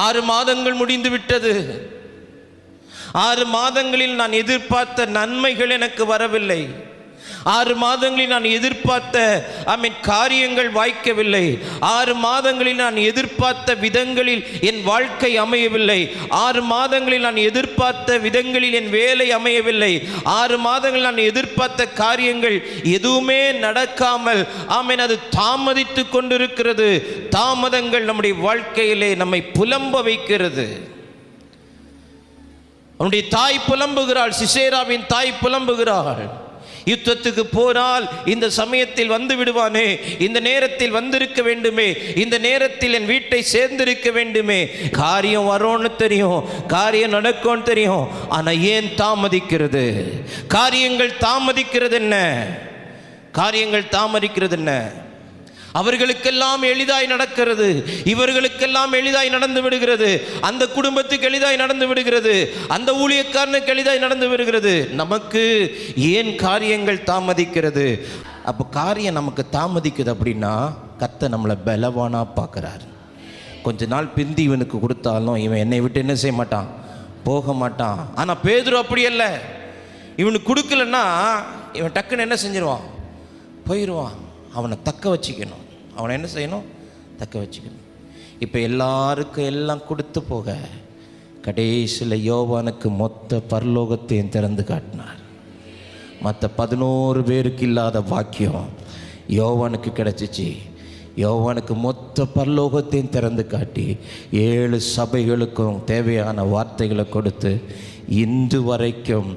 6 மாதங்கள் முடிந்து விட்டது. 6 மாதங்களில் நான் எதிர்பார்த்த நன்மைகள் எனக்கு வரவில்லை. 6 மாதங்களில் நான் எதிர்பார்த்த காரியங்கள் வாய்க்கவில்லை. 6 மாதங்களில் நான் எதிர்பார்த்த விதங்களில் என் வாழ்க்கை அமையவில்லை. 6 மாதங்களில் நான் எதிர்பார்த்த விதங்களில் என் வேலை அமையவில்லை. 6 மாதங்களில் நான் எதிர்பார்த்த காரியங்கள் எதுவுமே நடக்காமல் அது தாமதித்து கொண்டிருக்கிறது. தாமதங்கள் நம்முடைய வாழ்க்கையிலே நம்மை புலம்ப வைக்கிறது. அவனுடைய தாய் புலம்புகிறாள், சிசேராவின் தாய் புலம்புகிறாள். யுத்தத்துக்கு போனால் இந்த சமயத்தில் வந்து விடுவானே, இந்த நேரத்தில் வந்திருக்க வேண்டுமே, இந்த நேரத்தில் என் வீட்டை சேர்ந்திருக்க வேண்டுமே. காரியம் வரும்னு தெரியும், காரியம் நடக்கும்னு தெரியும். ஆனால் ஏன் தாமதிக்கிறது? காரியங்கள் தாமதிக்கிறது என்ன? காரியங்கள் தாமதிக்கிறது என்ன? அவர்களுக்கெல்லாம் எளிதாய் நடக்கிறது, இவர்களுக்கெல்லாம் எளிதாய் நடந்து விடுகிறது, அந்த குடும்பத்துக்கு எளிதாய் நடந்து விடுகிறது, அந்த ஊழியக்காரனுக்கு எளிதாய் நடந்து விடுகிறது. நமக்கு ஏன் காரியங்கள் தாமதிக்கிறது? அப்போ காரியம் நமக்கு தாமதிக்குது அப்படின்னா கர்த்தர் நம்மளை பலவானா பார்க்குறார். கொஞ்ச நாள் பிந்தி இவனுக்கு கொடுத்தாலும் இவன் என்னை விட்டு என்ன செய்ய மாட்டான், போக மாட்டான். ஆனால் பேதுரு அப்படி அல்ல. இவனுக்கு கொடுக்கலன்னா இவன் டக்குன்னு என்ன செஞ்சிருவான், போயிடுவான். அவனை தக்க வச்சுக்கணும். அவனை என்ன செய்யணும், தக்க வச்சுக்கணும். இப்போ எல்லாருக்கும் எல்லாம் கொடுத்து போக கடைசியில் யோவானுக்கு மொத்த பரலோகத்தையும் திறந்து காட்டினார். மற்ற 11 பேருக்கு இல்லாத பாக்கியம் யோவானுக்கு கிடச்சிச்சு. யோவானுக்கு மொத்த பரலோகத்தையும் திறந்து காட்டி 7 சபைகளுக்கும் தேவையான வார்த்தைகளை கொடுத்து இன்று வரைக்கும்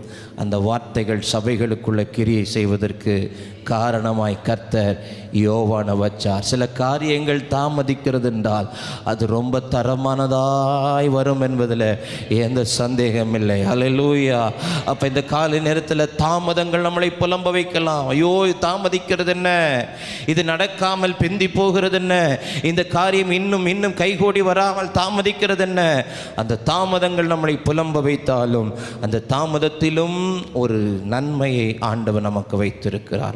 அந்த வார்த்தைகள் சபைகளுக்குள்ள கிரியை செய்வதற்கு காரணமாய் கர்த்தர் யோவானை வச்சார். சில காரியங்கள் தாமதிக்கிறது என்றால் அது ரொம்ப தரமானதாய் வரும் என்பதில் எந்த சந்தேகம் இல்லை. ஹல்லேலூயா. அப்போ இந்த காலை நேரத்தில் தாமதங்கள் நம்மளை புலம்ப வைக்கலாம். ஐயோ தாமதிக்கிறது என்ன, இது நடக்காமல் பிந்தி போகிறது என்ன, இந்த காரியம் இன்னும் இன்னும் கைகூடி வராமல் தாமதிக்கிறது என்ன. அந்த தாமதங்கள் நம்மளை புலம்ப வைத்தாலும் அந்த தாமதத்திலும் ஒரு நன்மையை ஆண்டவர் நமக்கு வைத்திருக்கிறார்.